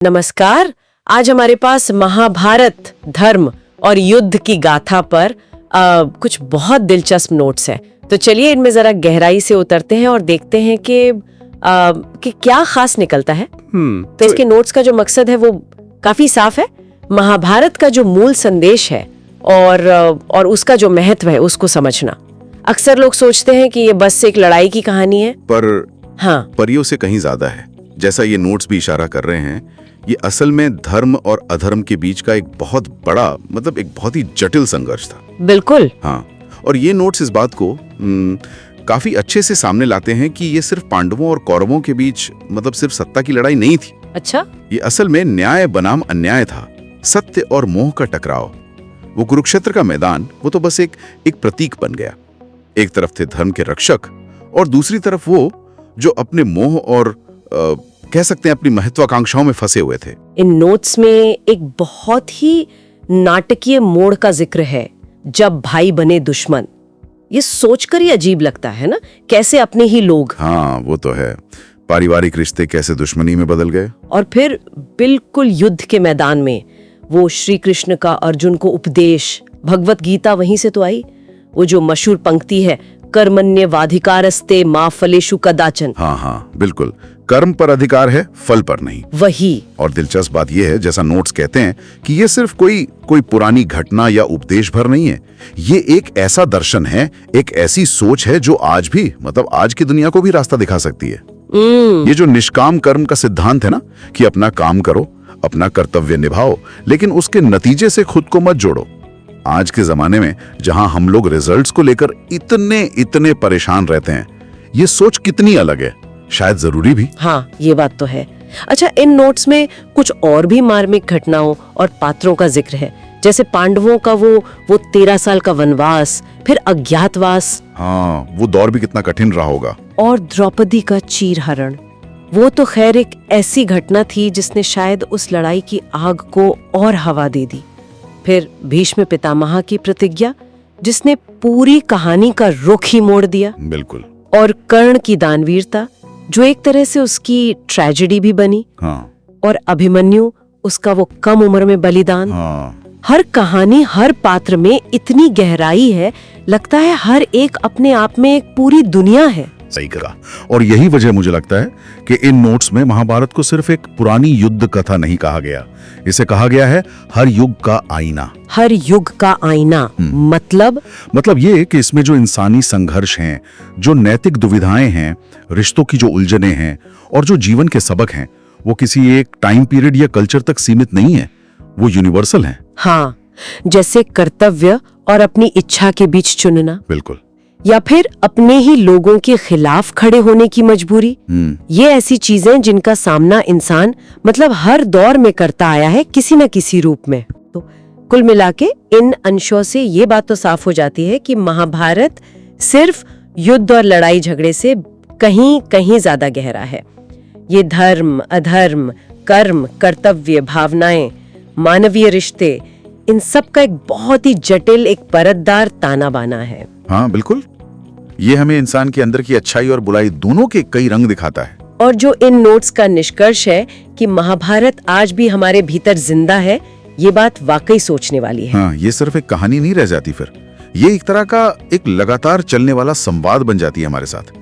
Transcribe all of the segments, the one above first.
नमस्कार। आज हमारे पास महाभारत, धर्म और युद्ध की गाथा पर कुछ बहुत दिलचस्प नोट्स हैं। तो चलिए इनमें जरा गहराई से उतरते हैं और देखते हैं कि क्या खास निकलता है। तो इसके नोट्स का जो मकसद है वो काफी साफ है। महाभारत का जो मूल संदेश है और उसका जो महत्व है उसको समझना। अक्सर लोग सोचते हैं कि ये बस एक लड़ाई की कहानी है, पर परियों से कहीं ज्यादा है। जैसा ये नोट्स भी इशारा कर रहे हैं, ये असल में धर्म और अधर्म के बीच का एक बहुत बड़ा, मतलब एक बहुत ही जटिल संघर्ष था। बिल्कुल। हाँ, और ये नोट्स इस बात को काफी अच्छे से सामने लाते हैं कि ये सिर्फ पांडवों और कौरवों के बीच, मतलब सिर्फ सत्ता की लड़ाई नहीं थी। अच्छा। ये असल में न्याय बनाम अन्याय था, सत्य और मोह का टकराव। वो कुरुक्षेत्र का मैदान, वो तो बस एक प्रतीक बन गया। एक तरफ थे धर्म के रक्षक और दूसरी तरफ वो जो अपने मोह और कह सकते हैं अपनी महत्वाकांक्षाओं में फंसे हुए थे। इन नोट्स में एक बहुत ही नाटकीय मोड़ का जिक्र है, जब भाई बने दुश्मन। ये सोचकर ही अजीब लगता है ना, कैसे अपने ही लोग। हाँ, वो तो है। पारिवारिक रिश्ते कैसे दुश्मनी में बदल गए। और फिर बिल्कुल युद्ध के मैदान में वो श्री कृष्ण का अर्जुन को उपदेश, भगवत गीता वहीं से तो आई। वो जो मशहूर पंक्ति है, कर्मण्येवाधिकारस्ते मा फलेषु कदाचन। हाँ, बिल्कुल। कर्म पर अधिकार है, फल पर नहीं। वही। और दिलचस्प बात यह है, जैसा नोट्स कहते हैं, कि ये सिर्फ कोई पुरानी घटना या उपदेश भर नहीं है। ये एक ऐसा दर्शन है, एक ऐसी सोच है जो आज भी, मतलब आज की दुनिया को भी रास्ता दिखा सकती है। ये जो निष्काम कर्म का सिद्धांत है ना, कि अपना काम करो, अपना कर्तव्य निभाओ, लेकिन उसके नतीजे से खुद को मत जोड़ो। आज के जमाने में जहां हम लोग रिजल्ट्स को लेकर इतने परेशान रहते हैं, ये सोच कितनी अलग है, शायद जरूरी भी। हाँ, ये बात तो है। अच्छा, इन नोट्स में कुछ और भी मार्मिक घटनाओं और पात्रों का जिक्र है, जैसे पांडवों का वो 13 साल का वनवास, फिर अज्ञातवास। हाँ, वो दौर भी कितना कठिन रहा होगा। और द्रौपदी का चीरहरण, वो तो खैर एक ऐसी घटना थी जिसने शायद उस लड़ाई की आग को और हवा दे दी। फिर भीष्म पितामह की प्रतिज्ञा, जिसने पूरी कहानी का रुख ही मोड़ दिया। बिल्कुल। और कर्ण की दानवीरता, जो एक तरह से उसकी ट्रेजेडी भी बनी। हाँ। और अभिमन्यु, उसका वो कम उम्र में बलिदान। हाँ। हर कहानी, हर पात्र में इतनी गहराई है, लगता है हर एक अपने आप में एक पूरी दुनिया है। सही कहा। और यही वजह मुझे लगता है कि इन नोट्स में महाभारत को सिर्फ एक पुरानी युद्ध कथा नहीं कहा गया, इसे कहा गया है हर युग का आईना। हर युग का आईना। मतलब ये कि इसमें जो इंसानी संघर्ष हैं, जो नैतिक दुविधाएं हैं, रिश्तों की जो उलझनें हैं और जो जीवन के सबक हैं, वो किसी एक टाइम पीरियड या कल्चर तक सीमित नहीं है, वो यूनिवर्सल हैं। हाँ, जैसे कर्तव्य और अपनी इच्छा के बीच चुनना। बिल्कुल। या फिर अपने ही लोगों के खिलाफ खड़े होने की मजबूरी। ये ऐसी चीजें जिनका सामना इंसान, मतलब हर दौर में करता आया है, किसी न किसी रूप में। तो कुल मिला के इन अंशों से ये बात तो साफ हो जाती है कि महाभारत सिर्फ युद्ध और लड़ाई झगड़े से कहीं कहीं ज्यादा गहरा है। ये धर्म, अधर्म, कर्म, कर्तव्य, भावनाएं, मानवीय रिश्ते, इन सब का एक बहुत ही जटिल, एक परतदार ताना बाना है। हाँ, बिल्कुल। ये हमें इंसान के अंदर की अच्छाई और बुराई दोनों के कई रंग दिखाता है। और जो इन नोट्स का निष्कर्ष है कि महाभारत आज भी हमारे भीतर जिंदा है, ये बात वाकई सोचने वाली है। हाँ, ये सिर्फ एक कहानी नहीं रह जाती, फिर ये एक तरह का एक लगातार चलने वाला संवाद बन जाती है हमारे साथ।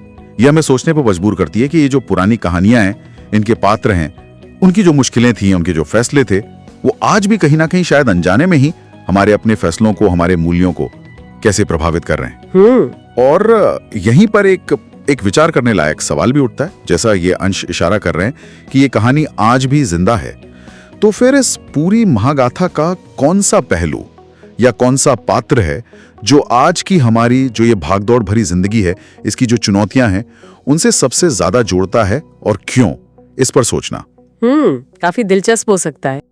ये हमें सोचने पर मजबूर करती है कि ये जो पुरानी कहानियां हैं, इनके पात्र हैं, उनकी जो मुश्किलें थी, उनके जो फैसले थे, वो आज भी कहीं ना कहीं शायद अनजाने में ही हमारे अपने फैसलों को, हमारे मूल्यों को कैसे प्रभावित कर रहे हैं। और यहीं पर एक विचार करने लायक सवाल भी उठता है, जैसा ये अंश इशारा कर रहे हैं कि ये कहानी आज भी जिंदा है। तो फिर इस पूरी महागाथा का कौन सा पहलू या कौन सा पात्र है जो आज की हमारी जो ये भागदौड़ भरी जिंदगी है, इसकी जो चुनौतियां हैं, उनसे सबसे ज्यादा जोड़ता है और क्यों, इस पर सोचना काफी दिलचस्प हो सकता है।